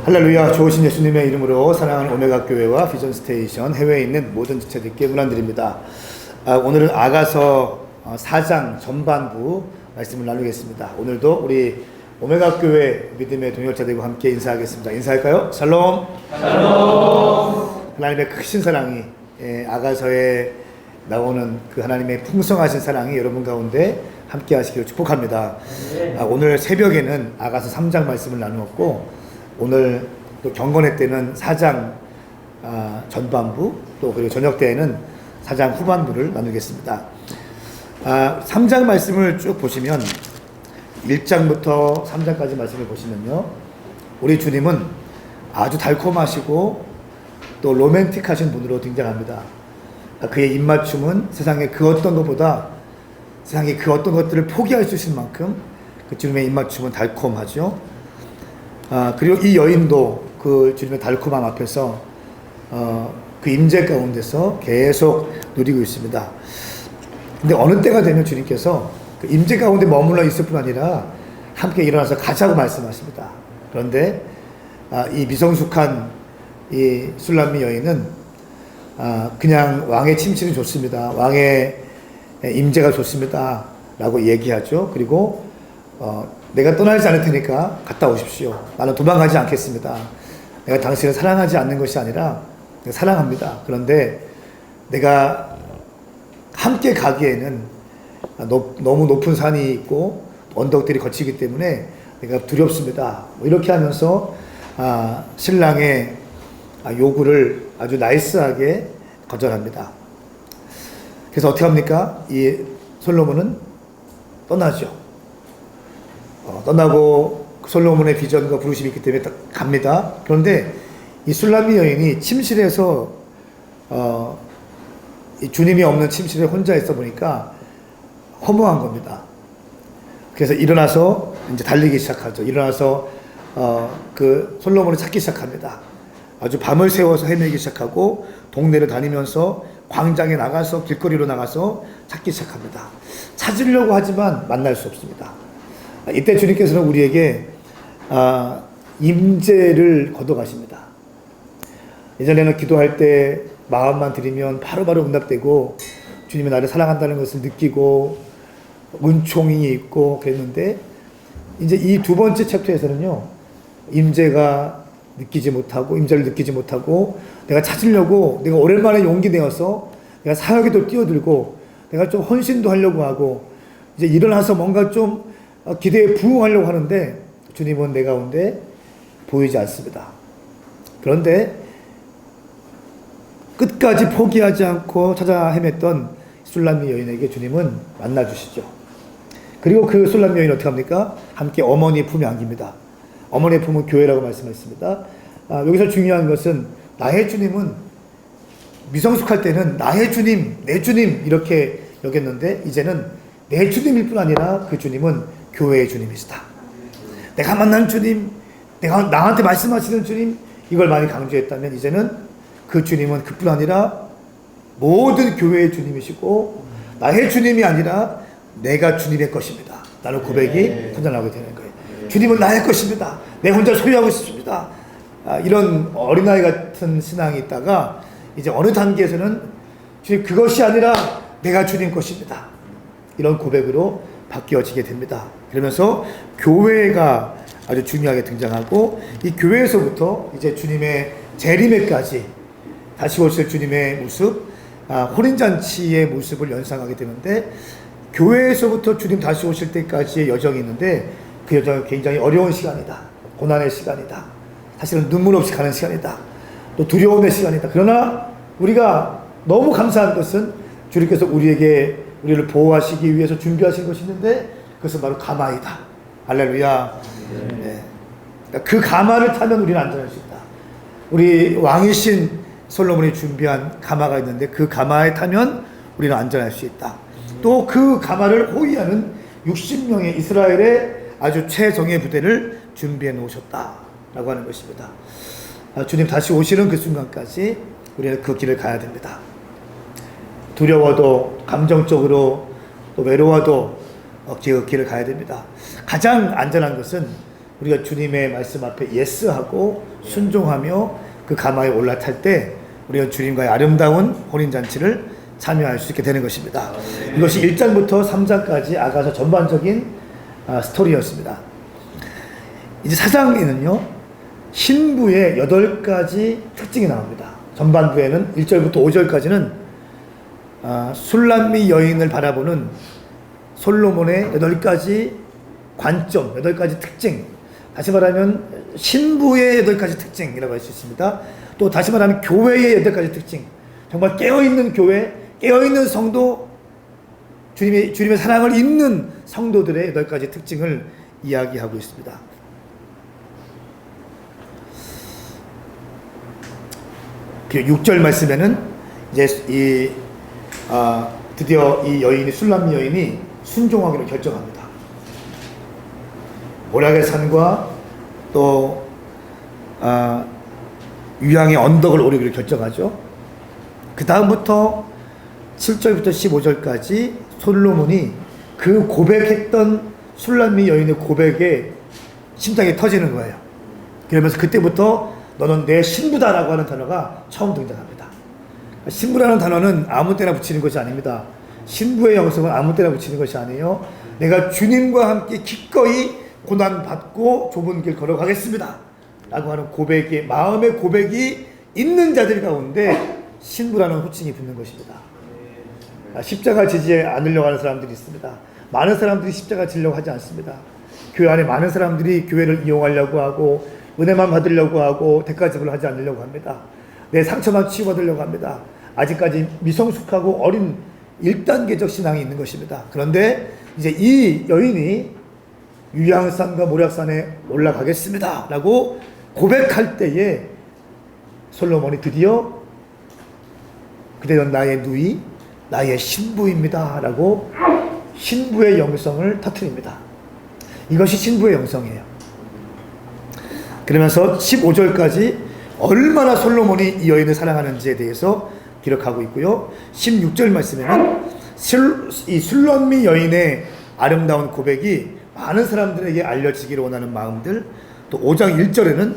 할렐루야. 좋으신 예수님의 이름으로 사랑하는 오메가 교회와 비전 스테이션 해외에 있는 모든 지체들께 문안드립니다. 오늘은 아가서 4장 전반부 말씀을 나누겠습니다. 오늘도 우리 오메가 교회 믿음의 동역자들과 함께 인사하겠습니다. 인사할까요? 샬롬. 샬롬. 하나님의 크신 사랑이 아가서에 나오는 그 하나님의 풍성하신 사랑이 여러분 가운데 함께 하시기를 축복합니다. 오늘 새벽에는 아가서 3장 말씀을 나누었고, 오늘 또 경건회 때는 4장 전반부, 또 그리고 저녁 때에는 4장 후반부를 나누겠습니다. 3장 말씀을 쭉 보시면 1장부터 3장까지 말씀을 보시면요, 우리 주님은 아주 달콤하시고 또 로맨틱하신 분으로 등장합니다. 그의 입맞춤은 세상의 그 어떤 것보다, 세상의 그 어떤 것들을 포기할 수 있을 만큼 그 주님의 입맞춤은 달콤하죠. 그리고 이 여인도 그 주님의 달콤함 앞에서 그 임재 가운데서 계속 누리고 있습니다. 근데 어느 때가 되면 주님께서 그 임재 가운데 머물러 있을 뿐 아니라 함께 일어나서 가자고 말씀하십니다. 그런데 이 미성숙한 이 술람미 여인은 그냥 왕의 침실이 좋습니다, 왕의 임재가 좋습니다 라고 얘기하죠. 그리고 내가 떠나지 않을 테니까 갔다 오십시오. 나는 도망가지 않겠습니다. 내가 당신을 사랑하지 않는 것이 아니라 내가 사랑합니다. 그런데 내가 함께 가기에는 너무 높은 산이 있고 언덕들이 거치기 때문에 내가 두렵습니다. 이렇게 하면서 신랑의 요구를 아주 나이스하게 거절합니다. 그래서 어떻게 합니까? 이 솔로몬은 떠나죠. 떠나고 솔로몬의 비전과 부르심이 있기 때문에 갑니다. 그런데 이 술람미 여인이 침실에서 이 주님이 없는 침실에 혼자 있어 보니까 허무한 겁니다. 그래서 일어나서 이제 달리기 시작하죠. 일어나서 그 솔로몬을 찾기 시작합니다. 아주 밤을 새워서 헤매기 시작하고 동네를 다니면서 광장에 나가서 길거리로 나가서 찾기 시작합니다. 찾으려고 하지만 만날 수 없습니다. 이때 주님께서는 우리에게 임재를 거둬가십니다. 예전에는 기도할 때 마음만 드리면 바로바로 응답되고 주님이 나를 사랑한다는 것을 느끼고 은총이 있고 그랬는데, 이제 이 두 번째 챕터에서는요, 임재가 느끼지 못하고, 임재를 느끼지 못하고, 내가 찾으려고 내가 오랜만에 용기 내어서 내가 사역에도 뛰어들고 내가 좀 헌신도 하려고 하고 이제 일어나서 뭔가 좀 기대에 부응하려고 하는데 주님은 내 가운데 보이지 않습니다. 그런데 끝까지 포기하지 않고 찾아 헤맸던 술람미 여인에게 주님은 만나주시죠. 그리고 그 술람미 여인은 어떻게 합니까? 함께 어머니의 품에 안깁니다. 어머니의 품은 교회라고 말씀했습니다. 여기서 중요한 것은 나의 주님은 미성숙할 때는 나의 주님, 내 주님 이렇게 여겼는데, 이제는 내 주님일 뿐 아니라 그 주님은 교회의 주님이시다. 내가 만난 주님, 내가 나한테 말씀하시는 주님, 이걸 많이 강조했다면 이제는 그 주님은 그뿐 아니라 모든 교회의 주님이시고 나의 주님이 아니라 내가 주님의 것입니다 라는 고백이 선전하게 되는 거예요. 주님은 나의 것입니다. 내 혼자 소유하고 싶습니다. 이런 어린아이 같은 신앙이 있다가 이제 어느 단계에서는 주님 그것이 아니라 내가 주님 것입니다, 이런 고백으로 바뀌어지게 됩니다. 그러면서 교회가 아주 중요하게 등장하고, 이 교회에서부터 이제 주님의 재림에까지 다시 오실 주님의 모습, 혼인잔치의 모습을 연상하게 되는데, 교회에서부터 주님 다시 오실 때까지의 여정이 있는데 그 여정은 굉장히 어려운 시간이다. 고난의 시간이다. 사실은 눈물 없이 가는 시간이다. 또 두려움의 시간이다. 그러나 우리가 너무 감사한 것은 주님께서 우리를 보호하시기 위해서 준비하신 것이 있는데 그것은 바로 가마이다. 할렐루야. 네. 그 가마를 타면 우리는 안전할 수 있다. 우리 왕이신 솔로몬이 준비한 가마가 있는데 그 가마에 타면 우리는 안전할 수 있다. 또 그 가마를 호위하는 60명의 이스라엘의 아주 최정예 부대를 준비해 놓으셨다라고 하는 것입니다. 주님 다시 오시는 그 순간까지 우리는 그 길을 가야 됩니다. 두려워도, 감정적으로 또 외로워도 그 길을 가야 됩니다. 가장 안전한 것은 우리가 주님의 말씀 앞에 예스하고 순종하며 그 가마에 올라탈 때 우리가 주님과의 아름다운 혼인잔치를 참여할 수 있게 되는 것입니다. 이것이 1장부터 3장까지 아가서 전반적인 스토리였습니다. 이제 4장에는요 신부의 8가지 특징이 나옵니다. 전반부에는 1절부터 5절까지는 술람미 여인을 바라보는 솔로몬의 8가지 관점, 8가지 특징, 다시 말하면 신부의 8가지 특징이라고 할 수 있습니다. 또 다시 말하면 교회의 8가지 특징, 정말 깨어있는 교회, 깨어있는 성도, 주님의 사랑을 잇는 성도들의 8가지 특징을 이야기하고 있습니다. 그 6절 말씀에는 이제 드디어 이 여인이, 술람미 여인이 순종하기로 결정합니다. 모략의 산과 또 유향의 언덕을 오르기로 결정하죠. 그 다음부터 7절부터 15절까지 솔로몬이 그 고백했던 술람미 여인의 고백에 심장이 터지는 거예요. 그러면서 그때부터 너는 내 신부다라고 하는 단어가 처음 등장합니다. 신부라는 단어는 아무 때나 붙이는 것이 아닙니다. 신부의 영성은 아무 때나 붙이는 것이 아니에요. 내가 주님과 함께 기꺼이 고난받고 좁은 길 걸어가겠습니다 라고 하는 고백이, 마음의 고백이 있는 자들 가운데 신부라는 호칭이 붙는 것입니다. 십자가 지지 않으려고 하는 사람들이 있습니다. 많은 사람들이 십자가 지려고 하지 않습니다. 교회 안에 많은 사람들이 교회를 이용하려고 하고 은혜만 받으려고 하고 대가집을 하지 않으려고 합니다. 내 상처만 치유받으려고 합니다. 아직까지 미성숙하고 어린 1단계적 신앙이 있는 것입니다. 그런데 이제 이 여인이 유향산과 모략산에 올라가겠습니다 라고 고백할 때에 솔로몬이 드디어 그대는 나의 누이, 나의 신부입니다 라고 신부의 영성을 터뜨립니다. 이것이 신부의 영성이에요. 그러면서 15절까지 얼마나 솔로몬이 이 여인을 사랑하는지에 대해서 기록하고 있고요. 16절 말씀에는 이 술람미 여인의 아름다운 고백이 많은 사람들에게 알려지기를 원하는 마음들, 또 5장 1절에는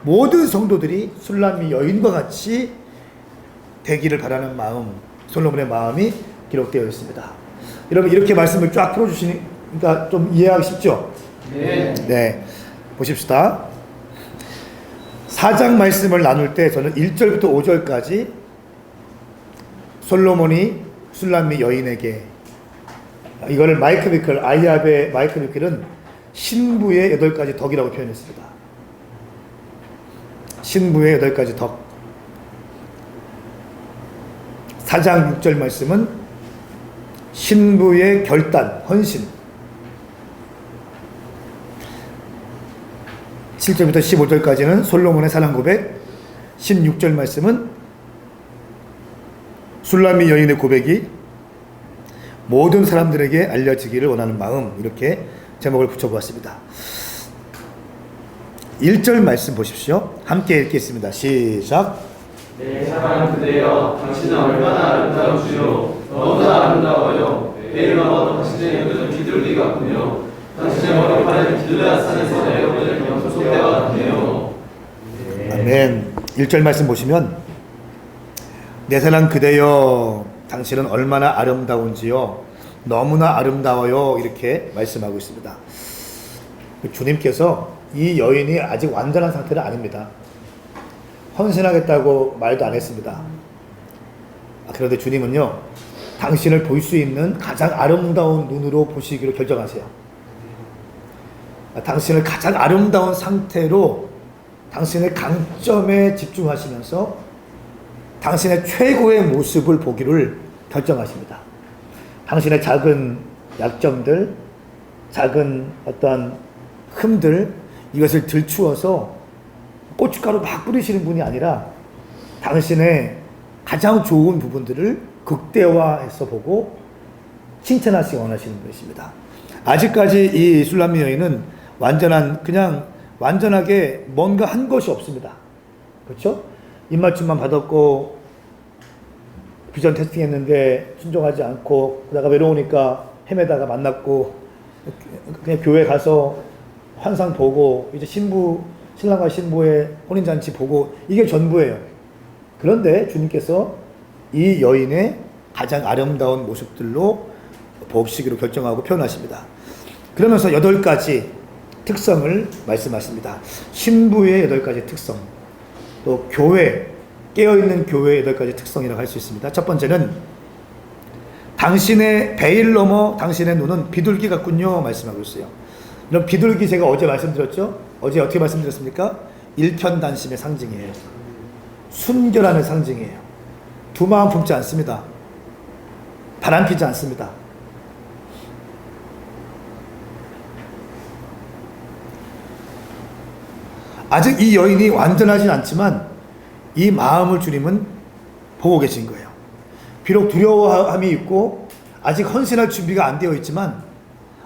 모든 성도들이 술람미 여인과 같이 되기를 바라는 마음, 솔로몬의 마음이 기록되어 있습니다. 여러분 이렇게 말씀을 쫙 풀어주시니까 좀 이해하기 쉽죠? 네. 보십시다. 4장 말씀을 나눌 때 저는 1절부터 5절까지 솔로몬이 술람미 여인에게, 이거를 마이크 비클, 아이압의 마이크 비클은 신부의 8가지 덕이라고 표현했습니다. 신부의 8가지 덕. 4장 6절 말씀은 신부의 결단, 헌신. 7절부터 15절까지는 솔로몬의 사랑 고백. 16절 말씀은 술람미 여인의 고백이 모든 사람들에게 알려지기를 원하는 마음, 이렇게 제목을 붙여보았습니다. 1절 말씀 보십시오. 함께 읽겠습니다. 시작. 내 사랑 그대여, 당신은 얼마나 아름다우시오. 너무나 아름다워요. 매일 넘어도 당신의 연극은 비둘기 같군요. 당신의 머리카락은 길르앗산에서 내려오는 염소떼와 같네요. 아멘. 1절 말씀 보시면 내 사랑 그대여, 당신은 얼마나 아름다운지요. 너무나 아름다워요. 이렇게 말씀하고 있습니다. 주님께서 이 여인이 아직 완전한 상태는 아닙니다. 헌신하겠다고 말도 안 했습니다. 그런데 주님은요, 당신을 볼 수 있는 가장 아름다운 눈으로 보시기로 결정하세요. 당신을 가장 아름다운 상태로 당신의 강점에 집중하시면서 당신의 최고의 모습을 보기를 결정하십니다. 당신의 작은 약점들, 작은 어떠한 흠들, 이것을 들추어서 고춧가루 막 뿌리시는 분이 아니라 당신의 가장 좋은 부분들을 극대화해서 보고 칭찬하시기 원하시는 분이십니다. 아직까지 이 술람미 여인은 그냥 완전하게 뭔가 한 것이 없습니다. 그렇죠? 입맞춤만 받았고 비전 테스팅했는데 순종하지 않고, 그러다가 외로우니까 헤매다가 만났고, 그냥 교회 가서 환상 보고 이제 신랑과 신부의 혼인잔치 보고 이게 전부예요. 그런데 주님께서 이 여인의 가장 아름다운 모습들로 보시기로 결정하고 표현하십니다. 그러면서 8가지 특성을 말씀하십니다. 신부의 8가지 특성, 또 교회, 깨어있는 교회의 8가지 특성이라고 할 수 있습니다. 첫 번째는 당신의 베일 너머 당신의 눈은 비둘기 같군요 말씀하고 있어요. 이런 비둘기 제가 어제 말씀드렸죠? 어제 어떻게 말씀드렸습니까? 일편단심의 상징이에요. 순결함의 상징이에요. 두 마음 품지 않습니다. 바람 피지 않습니다. 아직 이 여인이 완전하진 않지만 이 마음을 주님은 보고 계신 거예요. 비록 두려워함이 있고 아직 헌신할 준비가 안 되어 있지만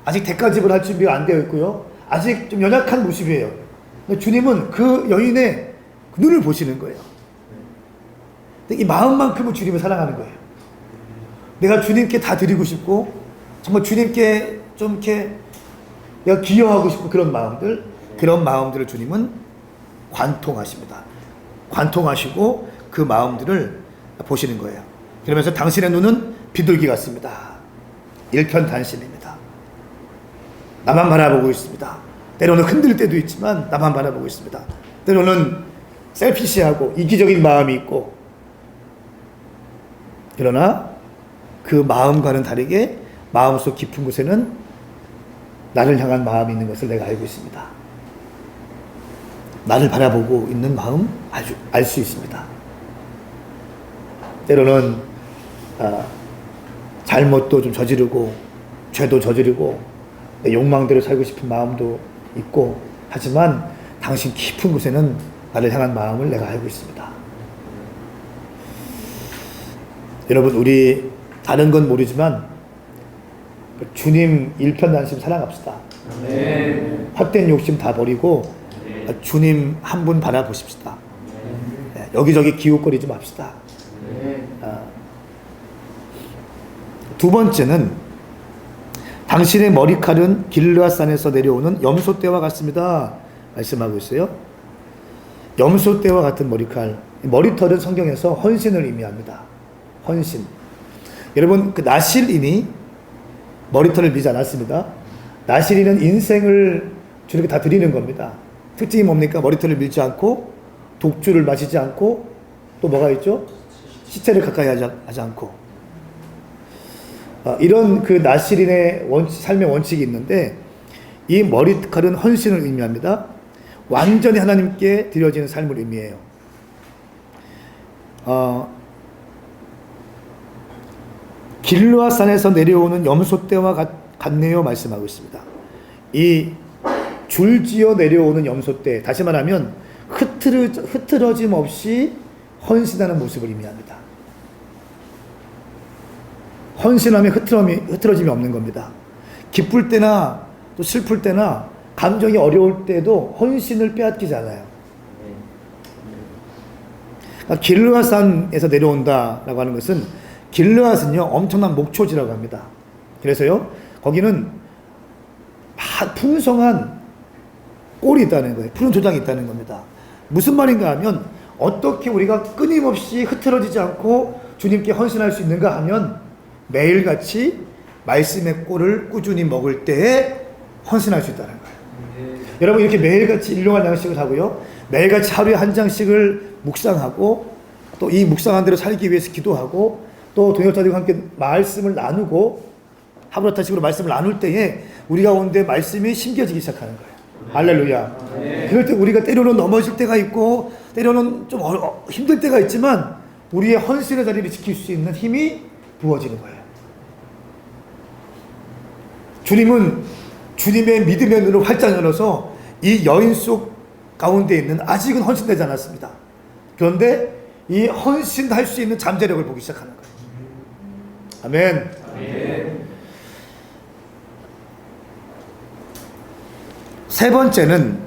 아직 대가집을 할 준비가 안 되어 있고요. 아직 좀 연약한 모습이에요. 근데 주님은 그 여인의 눈을 보시는 거예요. 이 마음만큼은 주님을 사랑하는 거예요. 내가 주님께 다 드리고 싶고 정말 주님께 좀 이렇게 내가 기여하고 싶고 그런 마음들을 주님은 관통하십니다. 관통하시고 그 마음들을 보시는 거예요. 그러면서 당신의 눈은 비둘기 같습니다. 일편단심입니다. 나만 바라보고 있습니다. 때로는 흔들 때도 있지만 나만 바라보고 있습니다. 때로는 셀피시하고 이기적인 마음이 있고, 그러나 그 마음과는 다르게 마음속 깊은 곳에는 나를 향한 마음이 있는 것을 내가 알고 있습니다. 나를 바라보고 있는 마음 알 수 있습니다. 때로는 잘못도 좀 저지르고 죄도 저지르고 내 욕망대로 살고 싶은 마음도 있고 하지만 당신 깊은 곳에는 나를 향한 마음을 내가 알고 있습니다. 여러분, 우리 다른 건 모르지만 주님 일편단심 사랑합시다. 네. 헛된 욕심 다 버리고 주님 한 분 바라보십시다. 네. 여기저기 기웃거리지 맙시다. 네. 두 번째는 당신의 머리칼은 길르앗산에서 내려오는 염소떼와 같습니다 말씀하고 있어요. 염소떼와 같은 머리칼, 머리털은 성경에서 헌신을 의미합니다. 헌신. 여러분, 그 나실인이 머리털을 밀지 않았습니다. 나실인은 인생을 주님께 다 드리는 겁니다. 특징이 뭡니까? 머리털을 밀지 않고 독주를 마시지 않고 또 뭐가 있죠? 시체를 가까이 하지 않고, 이런 그 나실인의 삶의 원칙이 있는데 이 머리칼은 헌신을 의미합니다. 완전히 하나님께 드려지는 삶을 의미해요. 길르앗산에서 내려오는 염소떼와 같네요 말씀하고 있습니다. 이 줄지어 내려오는 염소떼, 다시 말하면 흐트러짐 없이 헌신하는 모습을 의미합니다. 헌신하면 흐트러짐이 없는 겁니다. 기쁠 때나 또 슬플 때나 감정이 어려울 때도 헌신을 빼앗기지 않아요. 그러니까 길르앗산에서 내려온다라고 하는 것은, 길르앗은요 엄청난 목초지라고 합니다. 그래서요 거기는 풍성한 꼴이 있다는 거예요. 푸른 토장이 있다는 겁니다. 무슨 말인가 하면, 어떻게 우리가 끊임없이 흐트러지지 않고 주님께 헌신할 수 있는가 하면 매일같이 말씀의 꼴을 꾸준히 먹을 때에 헌신할 수 있다는 거예요. 여러분, 이렇게 매일같이 일용할 양식을 하고요, 매일같이 하루에 한 장씩을 묵상하고 또 이 묵상한 대로 살기 위해서 기도하고 또 동역자들과 함께 말씀을 나누고 하루아타식으로 말씀을 나눌 때에 우리 가운데 말씀이 심겨지기 시작하는 거예요. 할렐루야. 그럴 때 우리가 때로는 넘어질 때가 있고 때로는 좀 힘들 때가 있지만 우리의 헌신의 자리를 지킬 수 있는 힘이 부어지는 거예요. 주님은 주님의 믿음의 눈을 활짝 열어서 이 여인 속 가운데 있는, 아직은 헌신되지 않았습니다. 그런데 이 헌신할 수 있는 잠재력을 보기 시작하는 거예요. 아멘. 아멘. 세 번째는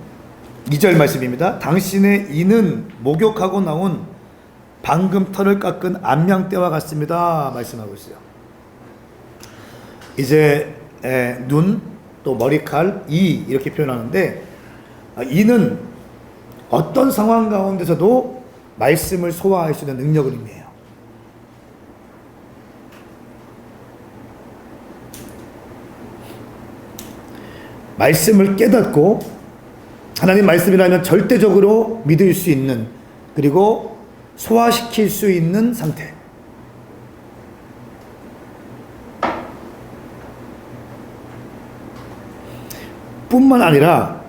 2절 말씀입니다. 당신의 이는 목욕하고 나온 방금 털을 깎은 암양떼와 같습니다 말씀하고 있어요. 이제 눈, 또 또 머리칼, 이 이렇게 표현하는데 이는 어떤 상황 가운데서도 말씀을 소화할 수 있는 능력을 의미해요. 말씀을 깨닫고 하나님 말씀이라면 절대적으로 믿을 수 있는, 그리고 소화시킬 수 있는 상태. 뿐만 아니라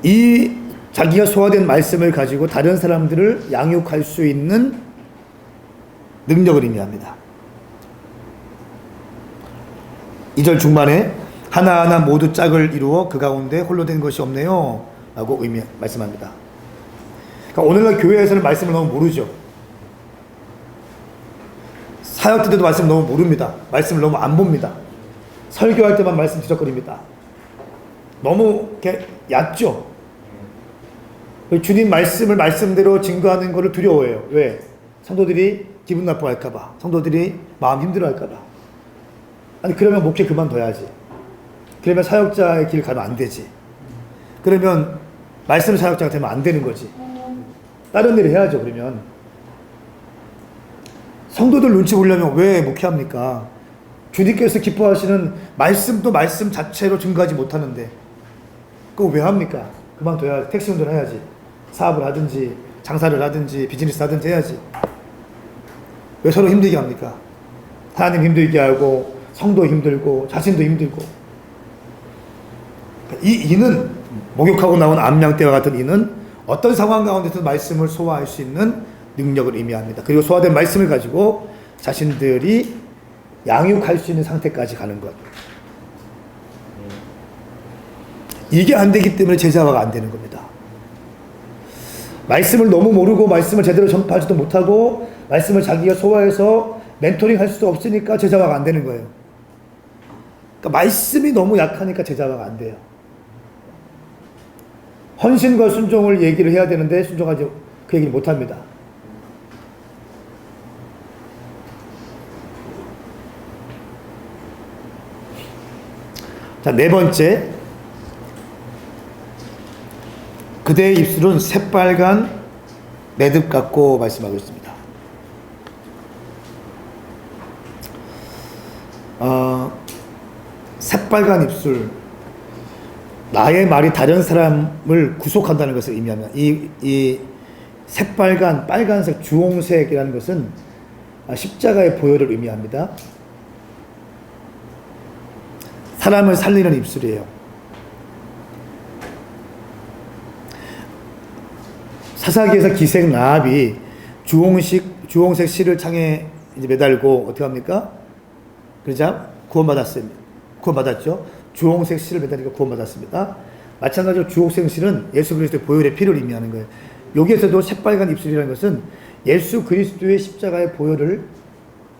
이 자기가 소화된 말씀을 가지고 다른 사람들을 양육할 수 있는 능력을 의미합니다. 2절 중반에 하나하나 모두 짝을 이루어 그 가운데 홀로 된 것이 없네요 라고 말씀합니다. 그러니까 오늘날 교회에서는 말씀을 너무 모르죠. 사역 때도 말씀을 너무 모릅니다. 말씀을 너무 안 봅니다. 설교할 때만 말씀 뒤적거립니다. 너무 이렇게 얕죠. 주님 말씀을 말씀대로 증거하는 것을 두려워해요. 왜? 성도들이 기분 나빠할까봐, 성도들이 마음 힘들어할까봐. 아니 그러면 목회 그만둬야지. 그러면 사역자의 길 가면 안 되지. 그러면 말씀 사역자가 되면 안 되는 거지. 다른 일을 해야죠. 그러면 성도들 눈치 보려면 왜 목회합니까? 주님께서 기뻐하시는 말씀도 말씀 자체로 증거하지 못하는데 그거 왜 합니까? 그만둬야 택시 운전해야지. 사업을 하든지 장사를 하든지 비즈니스 하든지 해야지. 왜 서로 힘들게 합니까? 하나님 힘들게 하고 성도 힘들고 자신도 힘들고. 이 이는 목욕하고 나온 암양떼와 같은 이는 어떤 상황 가운데서 말씀을 소화할 수 있는 능력을 의미합니다. 그리고 소화된 말씀을 가지고 자신들이 양육할 수 있는 상태까지 가는 것. 이게 안 되기 때문에 제자화가 안 되는 겁니다. 말씀을 너무 모르고 말씀을 제대로 전파하지도 못하고 말씀을 자기가 소화해서 멘토링 할 수도 없으니까 제자화가 안 되는 거예요. 그러니까 말씀이 너무 약하니까 제자화가 안 돼요. 헌신과 순종을 얘기를 해야 되는데 순종하지 그 얘기를 못합니다. 자, 네 번째, 그대의 입술은 새빨간 매듭 같고 말씀하고 있습니다. 새빨간 입술, 나의 말이 다른 사람을 구속한다는 것을 의미합니다. 이 새빨간, 빨간색, 주홍색이라는 것은 십자가의 보혈을 의미합니다. 사람을 살리는 입술이에요. 사사기에서 기생 라합이 주홍색 실을 창에 이제 매달고 어떻게 합니까? 그러자 구원받았죠. 주홍색 실을 매달리고 구원받았습니다. 마찬가지로 주홍색 실은 예수 그리스도의 보혈의 피를 의미하는 거예요. 여기에서도 새빨간 입술이라는 것은 예수 그리스도의 십자가의 보혈을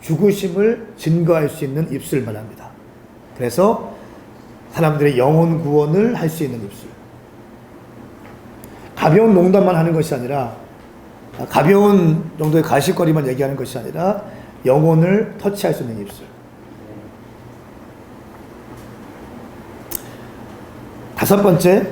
죽으심을 증거할 수 있는 입술을 말합니다. 그래서 사람들의 영혼 구원을 할 수 있는 입술. 가벼운 농담만 하는 것이 아니라, 가벼운 정도의 가십거리만 얘기하는 것이 아니라 영혼을 터치할 수 있는 입술. 다섯 번째,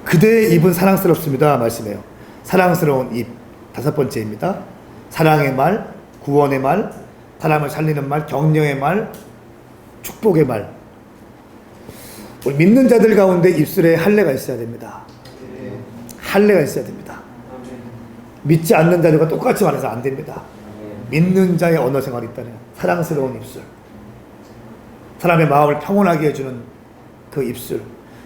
그대의 입은 사랑스럽습니다 말씀해요. 사랑스러운 입, 다섯 번째입니다. 사랑의 말, 구원의 말, 사람을 살리는 말, 격려의 말, 축복의 말. 우리 믿는 자들 가운데 입술에 할례가 있어야 됩니다. 할례가 있어야 됩니다. 믿지 않는 자들과 똑같이 말해서 안 됩니다. 믿는 자의 언어 생활이 있다는 사랑스러운 입술, 사람의 마음을 평온하게 해주는 그 입술,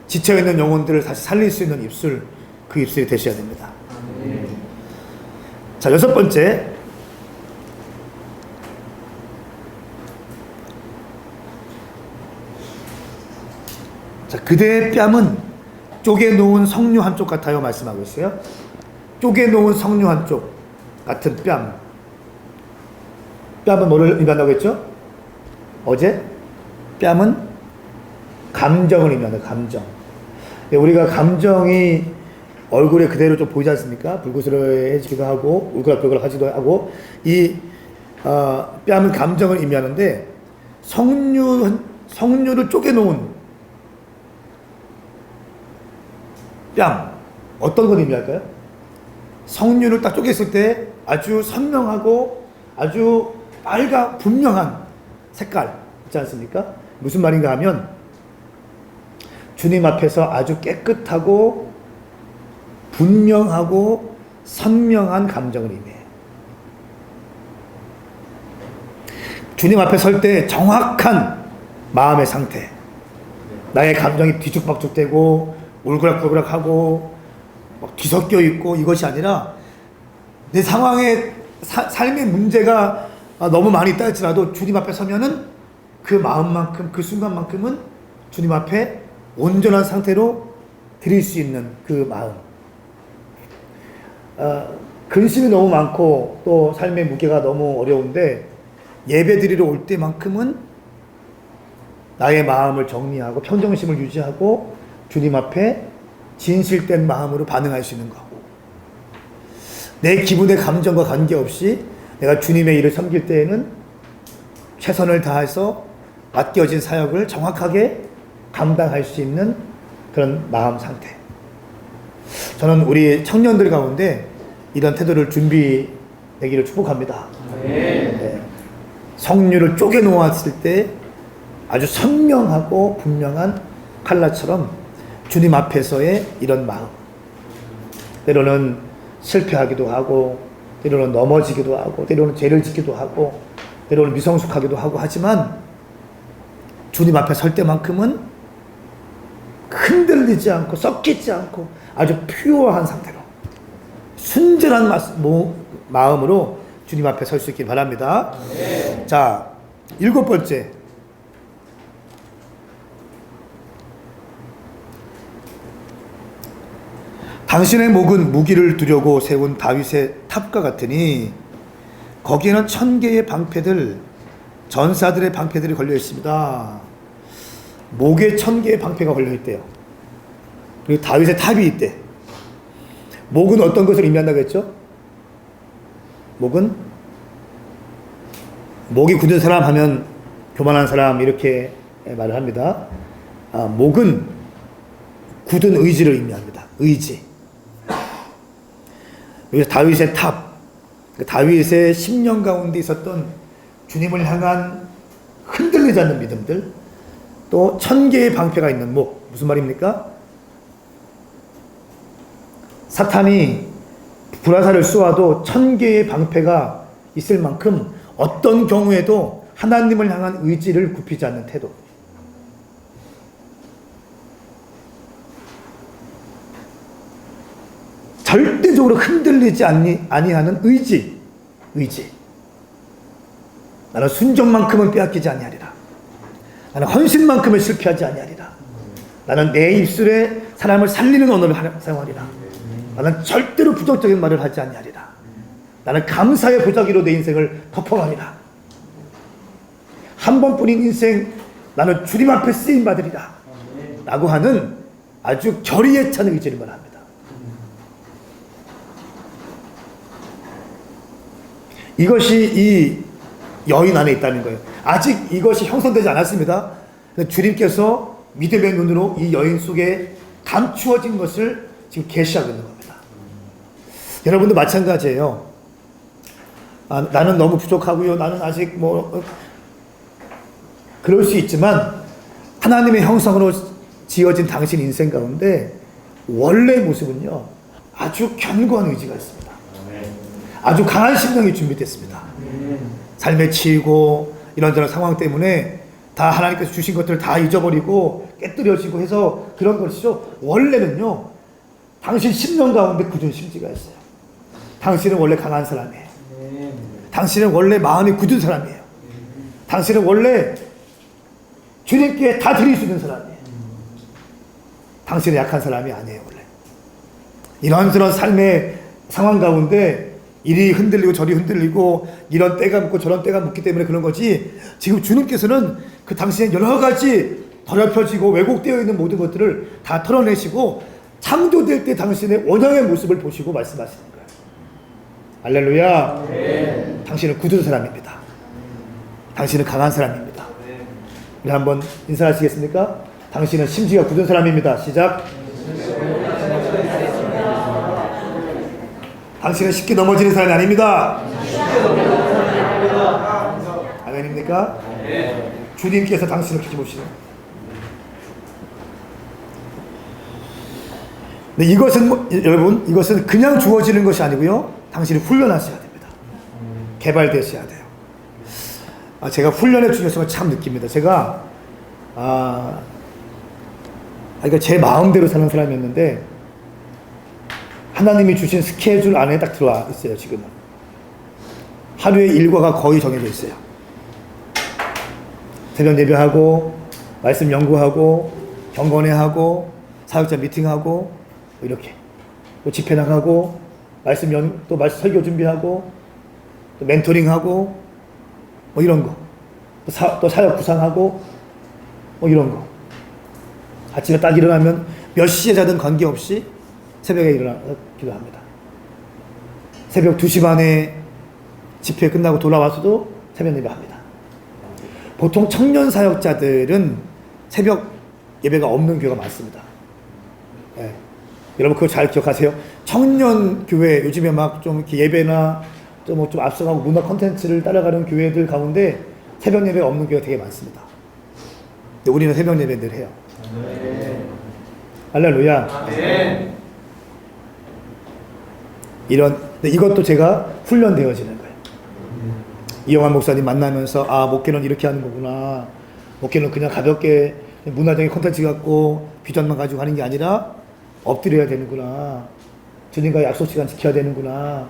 지쳐있는 영혼들을 다시 살릴 수 있는 입술, 그 입술이 되셔야 됩니다. 자, 여섯 번째, 자, 그대의 뺨은 쪼개놓은 석류 한쪽 같아요 말씀하고 있어요. 쪼개놓은 석류 한쪽 같은 뺨. 뺨은 뭐를 의미한다고 했죠? 어제? 뺨은 감정을 의미한다. 감정. 우리가 감정이 얼굴에 그대로 좀 보이지 않습니까? 불구스러워지기도 하고 울그락불그락 하기도 하고 이 뺨은 감정을 의미하는데 석류를 쪼개놓은 뺨, 어떤 걸 의미할까요? 석류를 딱 쪼갰을 때 아주 선명하고 아주 분명한 색깔 있지 않습니까? 무슨 말인가 하면 주님 앞에서 아주 깨끗하고 분명하고 선명한 감정을 의미해요. 주님 앞에 설 때 정확한 마음의 상태, 나의 감정이 뒤죽박죽되고 울그락불그락하고 막 뒤섞여 있고 이것이 아니라 내 상황에 삶의 문제가 너무 많이 있다 할지라도 주님 앞에 서면은 그 마음만큼 그 순간만큼은 주님 앞에 온전한 상태로 드릴 수 있는 그 마음. 근심이 너무 많고 또 삶의 무게가 너무 어려운데 예배 드리러 올 때만큼은 나의 마음을 정리하고 평정심을 유지하고 주님 앞에 진실된 마음으로 반응할 수 있는 거. 내 기분의 감정과 관계없이 내가 주님의 일을 섬길 때에는 최선을 다해서 맡겨진 사역을 정확하게 감당할 수 있는 그런 마음 상태. 저는 우리 청년들 가운데 이런 태도를 준비되기를 축복합니다. 네. 석류를 쪼개 놓았을 때 아주 선명하고 분명한 칼라처럼 주님 앞에서의 이런 마음. 때로는 실패하기도 하고, 때로는 넘어지기도 하고, 때로는 죄를 짓기도 하고, 때로는 미성숙하기도 하고 하지만 주님 앞에 설 때만큼은 흔들리지 않고 섞이지 않고 아주 퓨어한 상태로 순전한 마음으로 주님 앞에 설 수 있길 바랍니다. 네. 자, 7번째. 당신의 목은 무기를 두려고 세운 다윗의 탑과 같으니 거기에는 1000개의 방패들, 전사들의 방패들이 걸려 있습니다. 목에 1000개의 방패가 걸려 있대요. 그리고 다윗의 탑이 있대. 목은 어떤 것을 의미한다고 했죠? 목이 굳은 사람 하면 교만한 사람 이렇게 말을 합니다. 목은 굳은 의지를 의미합니다. 의지. 여기서 다윗의 탑, 다윗의 10년 가운데 있었던 주님을 향한 흔들리지 않는 믿음들, 또 1000개의 방패가 있는 목. 무슨 말입니까? 사탄이 불화살을 쏘아도 1000개의 방패가 있을 만큼 어떤 경우에도 하나님을 향한 의지를 굽히지 않는 태도. 절대적으로 흔들리지 아니하는 의지. 나는 순종만큼은 빼앗기지 아니하리라. 나는 헌신만큼은 실패하지 아니하리라. 나는 내 입술에 사람을 살리는 언어를 사용하리라. 나는 절대로 부정적인 말을 하지 아니하리라. 나는 감사의 보자기로 내 인생을 덮어가리라. 한 번뿐인 인생 나는 주님 앞에 쓰임 받으리라. 라고 하는 아주 결의에 찬 의지를 말합니다. 이것이 이 여인 안에 있다는 거예요. 아직 이것이 형성되지 않았습니다. 주님께서 믿음의 눈으로 이 여인 속에 감추어진 것을 지금 계시하고 있는 겁니다. 여러분도 마찬가지예요. 나는 너무 부족하고요. 나는 아직 그럴 수 있지만 하나님의 형상으로 지어진 당신 인생 가운데 원래 모습은요, 아주 견고한 의지가 있습니다. 아주 강한 심령이 준비됐습니다. 삶에 치이고 이런저런 상황 때문에 다 하나님께서 주신 것들을 다 잊어버리고 깨뜨려지고 해서 그런 것이죠. 원래는요, 당신 10년 가운데 굳은 심지가 있어요. 당신은 원래 강한 사람이에요. 당신은 원래 마음이 굳은 사람이에요. 당신은 원래 주님께 다 드릴 수 있는 사람이에요. 당신은 약한 사람이 아니에요. 원래 이런저런 삶의 상황 가운데 이리 흔들리고 저리 흔들리고 이런 때가 묻고 저런 때가 묻기 때문에 그런 거지, 지금 주님께서는 그 당신의 여러 가지 더럽혀지고 왜곡되어 있는 모든 것들을 다 털어내시고 창조될 때 당신의 원형의 모습을 보시고 말씀하시는 거예요. 할렐루야. 네. 당신은 굳은 사람입니다. 당신은 강한 사람입니다. 네. 우리 한번 인사하시겠습니까? 당신은 심지가 굳은 사람입니다. 시작. 당신은 쉽게 넘어지는 사람이 아닙니다. 아멘입니까? 주님께서 당신을 지켜보시는. 네, 이것은 여러분, 이것은 그냥 주어지는 것이 아니고요. 당신이 훈련하셔야 됩니다. 개발되셔야 돼요. 제가 훈련의 중요성을 참 느낍니다. 제가 그러니까 제 마음대로 사는 사람이었는데 하나님이 주신 스케줄 안에 딱 들어와 있어요. 지금은 하루의 일과가 거의 정해져 있어요. 새벽 예배하고 말씀 연구하고 경건회하고 사역자 미팅하고 이렇게 또 집회 나가고 또 말씀 설교 준비하고 또 멘토링하고 뭐 이런 거 또 사역 구상하고 뭐 이런 거 아침에 딱 일어나면 몇 시에 자든 관계없이 새벽에 일어나 기도합니다. 새벽 2시 반에 집회 끝나고 돌아와서도 새벽 예배합니다. 보통 청년 사역자들은 새벽 예배가 없는 교회가 많습니다. 네. 여러분 그거 잘 기억하세요. 청년 교회 요즘에 막 좀 이렇게 예배나 좀 앞서가고 문화 콘텐츠를 따라가는 교회들 가운데 새벽 예배가 없는 교회가 되게 많습니다. 근데 우리는 새벽 예배 늘 해요. 할렐루야. 이것도 제가 훈련되어지는 거예요. 이영환 목사님 만나면서 목회는 이렇게 하는 거구나. 목회는 그냥 가볍게 문화적인 콘텐츠 갖고 비전만 가지고 하는 게 아니라 엎드려야 되는구나. 주님과 약속 시간 지켜야 되는구나.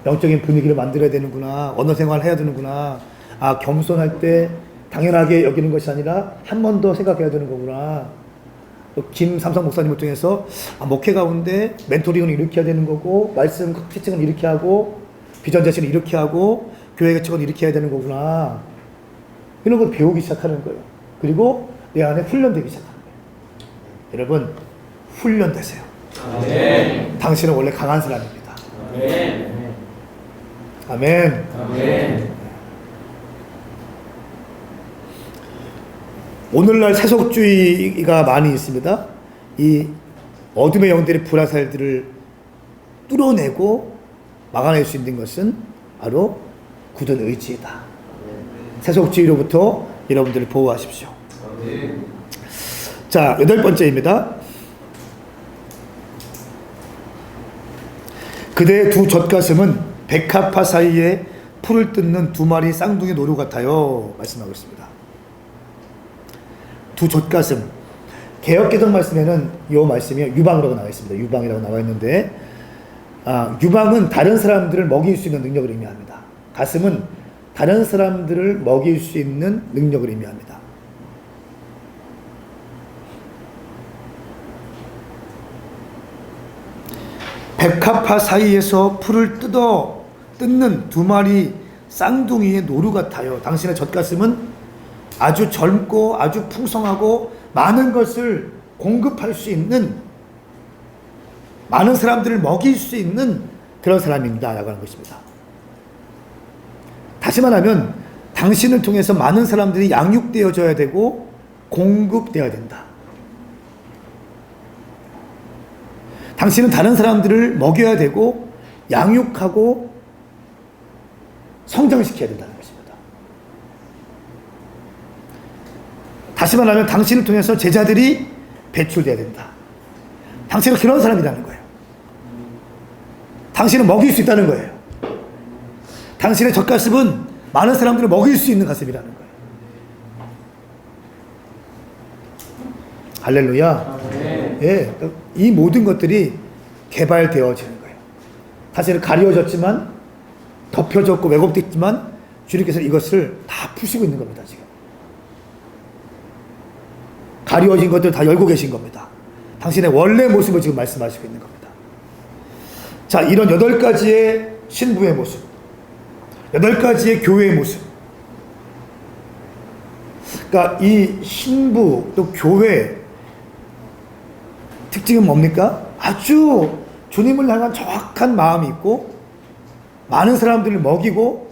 영적인 분위기를 만들어야 되는구나. 언어 생활을 해야 되는구나. 겸손할 때 당연하게 여기는 것이 아니라 한 번 더 생각해야 되는 거구나. 또 김삼성 목사님을 통해서 목회 가운데 멘토링은 이렇게 해야 되는 거고 말씀 티칭은 이렇게 하고 비전 제시는 이렇게 하고 교회 개척은 이렇게 해야 되는 거구나. 이런 걸 배우기 시작하는 거예요. 그리고 내 안에 훈련되기 시작하는 거예요. 여러분 훈련되세요. 아멘. 당신은 원래 강한 사람입니다. 아멘. 아멘. 아멘. 오늘날 세속주의가 많이 있습니다. 이 어둠의 영들의 불화살들을 뚫어내고 막아낼 수 있는 것은 바로 굳은 의지이다. 세속주의로부터 여러분들을 보호하십시오. 자, 8번째입니다. 그대의 두 젖가슴은 백합화 사이에 풀을 뜯는 두 마리 쌍둥이 노루 같아요. 말씀하고 있습니다. 두 젖가슴. 개역개정 말씀에는 이 말씀이 유방이라고 나와 있습니다. 유방이라고 나와 있는데 유방은 다른 사람들을 먹일 수 있는 능력을 의미합니다. 가슴은 다른 사람들을 먹일 수 있는 능력을 의미합니다. 백합화 사이에서 풀을 뜯는 두 마리 쌍둥이의 노루 같아요. 당신의 젖가슴은 아주 젊고 아주 풍성하고 많은 것을 공급할 수 있는, 많은 사람들을 먹일 수 있는 그런 사람입니다 라고 하는 것입니다. 다시 말하면 당신을 통해서 많은 사람들이 양육되어져야 되고 공급되어야 된다. 당신은 다른 사람들을 먹여야 되고 양육하고 성장시켜야 된다는 것입니다. 다시 말하면 당신을 통해서 제자들이 배출돼야 된다. 당신은 그런 사람이라는 거예요. 당신은 먹일 수 있다는 거예요. 당신의 젖가슴은 많은 사람들을 먹일 수 있는 가슴이라는 거예요. 할렐루야. 예, 이 모든 것들이 개발되어지는 거예요. 사실은 가려졌지만, 덮여졌고 왜곡됐지만 주님께서 이것을 다 푸시고 있는 겁니다. 지금 가려진 것들 다 열고 계신 겁니다. 당신의 원래 모습을 지금 말씀하시고 있는 겁니다. 자, 이런 8가지의 신부의 모습, 8가지의 교회의 모습, 그러니까 이 신부 또 교회 특징은 뭡니까? 아주 주님을 향한 정확한 마음이 있고 많은 사람들을 먹이고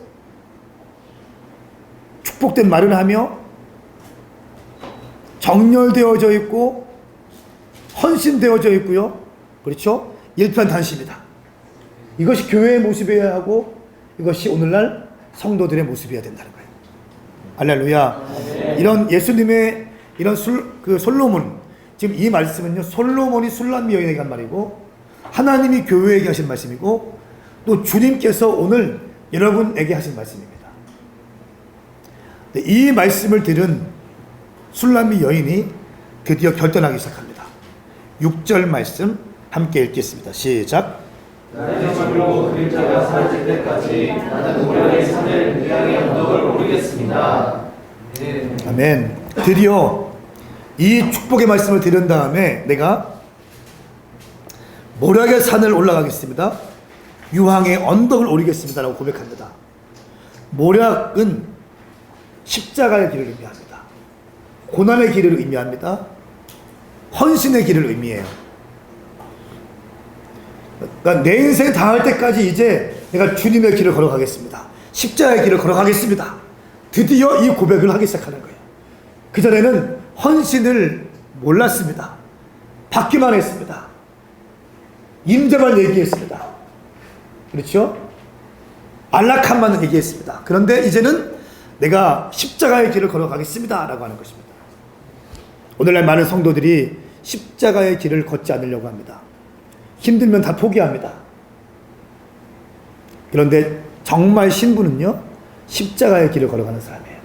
축복된 말을 하며 정렬되어져 있고 헌신되어져 있고요. 그렇죠? 일편단심이다. 이것이 교회의 모습이어야 하고 이것이 오늘날 성도들의 모습이어야 된다는 거예요. 할렐루야. 이런 예수님의 이런 솔로몬, 지금 이 말씀은요, 솔로몬이 술람미 여인에게 한 말이고 하나님이 교회에게 하신 말씀이고 또 주님께서 오늘 여러분에게 하신 말씀입니다. 이 말씀을 들은 술람미 여인이 드디어 결단하기 시작합니다. 6절 말씀 함께 읽겠습니다. 시작. 나의 저물고 그림자가 사라질 때까지 나는 모략의 산을 위양의 언덕을 오르겠습니다. 네. 아멘. 드디어 이 축복의 말씀을 들은 다음에 내가 모략의 산을 올라가겠습니다. 유황의 언덕을 오르겠습니다. 라고 고백합니다. 모략은 십자가의 길을 의미합니다. 고난의 길을 의미합니다. 헌신의 길을 의미해요. 그러니까 내 인생 다할 때까지 이제 내가 주님의 길을 걸어가겠습니다. 십자가의 길을 걸어가겠습니다. 드디어 이 고백을 하기 시작하는 거예요. 그전에는 헌신을 몰랐습니다. 받기만 했습니다. 임재만 얘기했습니다. 그렇죠? 안락함만 얘기했습니다. 그런데 이제는 내가 십자가의 길을 걸어가겠습니다. 라고 하는 것입니다. 오늘날 많은 성도들이 십자가의 길을 걷지 않으려고 합니다. 힘들면 다 포기합니다. 그런데 정말 신부는요, 십자가의 길을 걸어가는 사람이에요.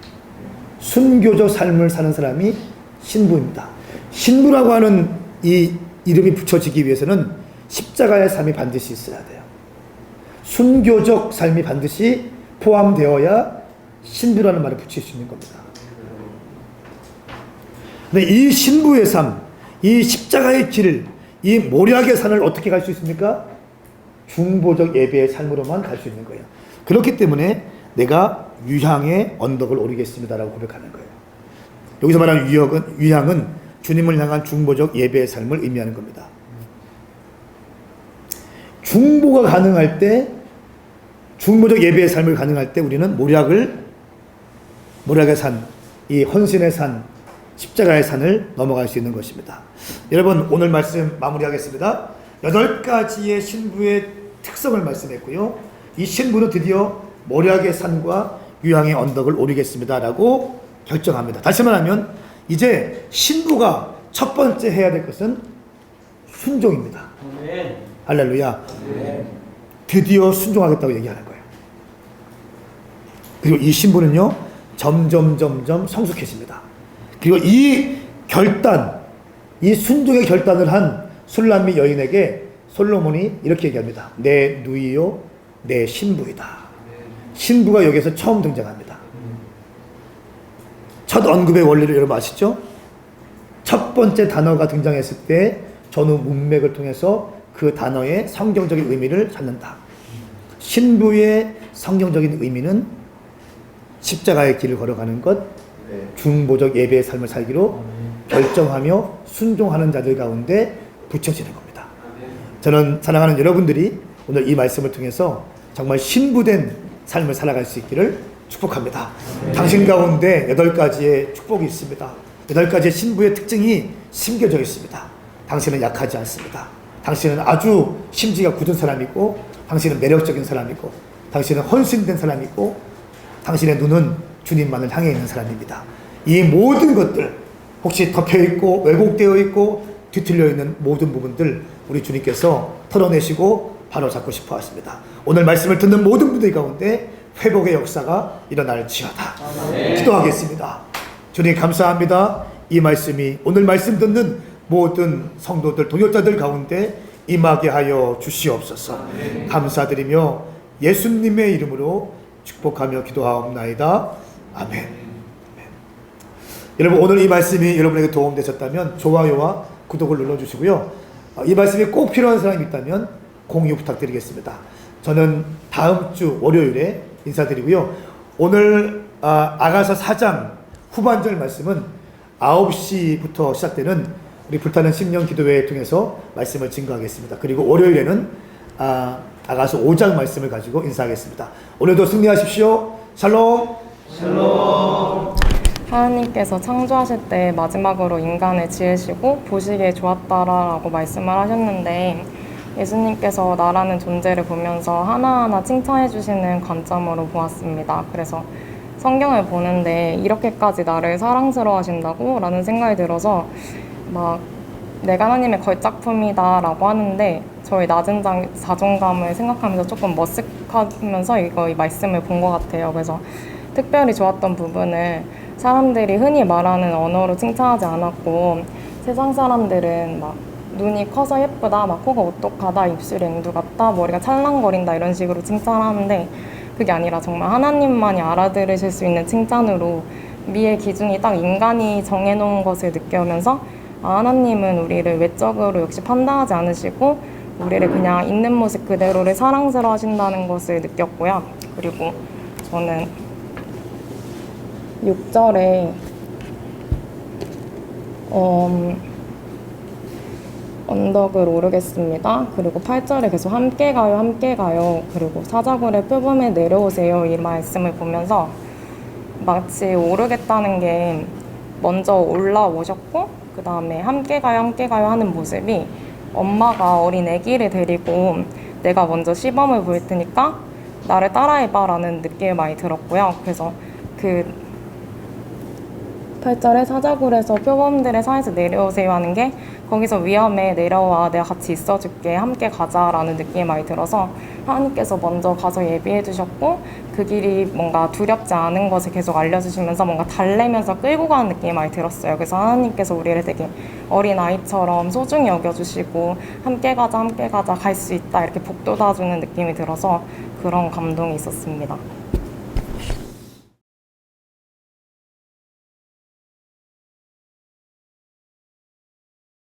순교적 삶을 사는 사람이 신부입니다. 신부라고 하는 이 이름이 붙여지기 위해서는 십자가의 삶이 반드시 있어야 돼요. 순교적 삶이 반드시 포함되어야 신부라는 말을 붙일 수 있는 겁니다. 근데 이 신부의 삶, 이 십자가의 길, 이 모략의 산을 어떻게 갈 수 있습니까? 중보적 예배의 삶으로만 갈 수 있는 거예요. 그렇기 때문에 내가 유향의 언덕을 오르겠습니다라고 고백하는 거예요. 여기서 말하는 유향은 주님을 향한 중보적 예배의 삶을 의미하는 겁니다. 중보가 가능할 때, 중보적 예배의 삶을 가능할 때 우리는 모략의 산, 이 헌신의 산, 십자가의 산을 넘어갈 수 있는 것입니다. 여러분, 오늘 말씀 마무리하겠습니다. 8가지의 신부의 특성을 말씀했고요. 이 신부는 드디어 모략의 산과 유향의 언덕을 오르겠습니다 라고 결정합니다. 다시 말하면 이제 신부가 첫 번째 해야 될 것은 순종입니다. 아멘. 할렐루야. 아멘. 드디어 순종하겠다고 얘기하는 거예요. 그리고 이 신부는요, 점점 성숙해집니다. 그리고 이 결단, 이 순종의 결단을 한 술람미 여인에게 솔로몬이 이렇게 얘기합니다. 내 누이요, 내 신부이다. 신부가 여기서 처음 등장합니다. 첫 언급의 원리를 여러분 아시죠? 첫 번째 단어가 등장했을 때 전후 문맥을 통해서 그 단어의 성경적인 의미를 찾는다. 신부의 성경적인 의미는 십자가의 길을 걸어가는 것, 중보적 예배의 삶을 살기로 결정하며 순종하는 자들 가운데 붙여지는 겁니다. 저는 사랑하는 여러분들이 오늘 이 말씀을 통해서 정말 신부된 삶을 살아갈 수 있기를 축복합니다. 당신 가운데 8가지의 축복이 있습니다. 8가지의 신부의 특징이 심겨져 있습니다. 당신은 약하지 않습니다. 당신은 아주 심지가 굳은 사람이고, 당신은 매력적인 사람이고, 당신은 헌신된 사람이고, 당신의 눈은 주님만을 향해 있는 사람입니다. 이 모든 것들, 혹시 덮여있고 왜곡되어 있고 뒤틀려 있는 모든 부분들 우리 주님께서 털어내시고 바로잡고 싶어 하십니다. 오늘 말씀을 듣는 모든 분들 가운데 회복의 역사가 일어날지어다. 기도하겠습니다. 주님 감사합니다. 이 말씀이 오늘 말씀 듣는 모든 성도들, 동역자들 가운데 임하게 하여 주시옵소서. 감사드리며 예수님의 이름으로 축복하며 기도하옵나이다. 아멘. 여러분, 오늘 이 말씀이 여러분에게 도움되셨다면 좋아요와 구독을 눌러주시고요. 이 말씀이 꼭 필요한 사람이 있다면 공유 부탁드리겠습니다. 저는 다음 주 월요일에 인사드리고요. 오늘 아가서 4장 후반절 말씀은 9시부터 시작되는 우리 불타는 심령 기도회를 통해서 말씀을 증거하겠습니다. 그리고 월요일에는 아가서 5장 말씀을 가지고 인사하겠습니다. 오늘도 승리하십시오. 샬롬. 샬롬. 하나님께서 창조하실 때 마지막으로 인간을 지으시고 보시기에 좋았다라고 말씀을 하셨는데, 예수님께서 나라는 존재를 보면서 하나하나 칭찬해 주시는 관점으로 보았습니다. 그래서 성경을 보는데 이렇게까지 나를 사랑스러워 하신다고? 라는 생각이 들어서 막 내가 하나님의 걸작품이다 라고 하는데, 저의 낮은 자존감을 생각하면서 조금 머쓱하면서 이 말씀을 본 것 같아요. 그래서 특별히 좋았던 부분을 사람들이 흔히 말하는 언어로 칭찬하지 않았고, 세상 사람들은 막 눈이 커서 예쁘다, 막 코가 오똑하다, 입술이 앵두 같다, 머리가 찰랑거린다 이런 식으로 칭찬하는데, 그게 아니라 정말 하나님만이 알아들으실 수 있는 칭찬으로 미의 기준이 딱 인간이 정해놓은 것을 느끼면서 하나님은 우리를 외적으로 역시 판단하지 않으시고 우리를 그냥 있는 모습 그대로를 사랑스러워 하신다는 것을 느꼈고요. 그리고 저는 6절에 언덕을 오르겠습니다. 그리고 8절에 계속 함께 가요, 함께 가요. 그리고 사자굴의 표범에 내려오세요. 이 말씀을 보면서 마치 오르겠다는 게 먼저 올라오셨고, 그 다음에 함께 가요, 함께 가요 하는 모습이 엄마가 어린 아기를 데리고 내가 먼저 시범을 보일 테니까 나를 따라해봐 라는 느낌이 많이 들었고요. 그래서 그 8절에 사자굴에서 표범들의 사이에서 내려오세요 하는 게, 거기서 위험해, 내려와, 내가 같이 있어줄게, 함께 가자라는 느낌이 많이 들어서 하나님께서 먼저 가서 예비해 주셨고, 그 길이 뭔가 두렵지 않은 것을 계속 알려주시면서 뭔가 달래면서 끌고 가는 느낌이 많이 들었어요. 그래서 하나님께서 우리를 되게 어린아이처럼 소중히 여겨주시고 함께 가자, 함께 가자, 갈 수 있다 이렇게 복돋아주는 느낌이 들어서 그런 감동이 있었습니다.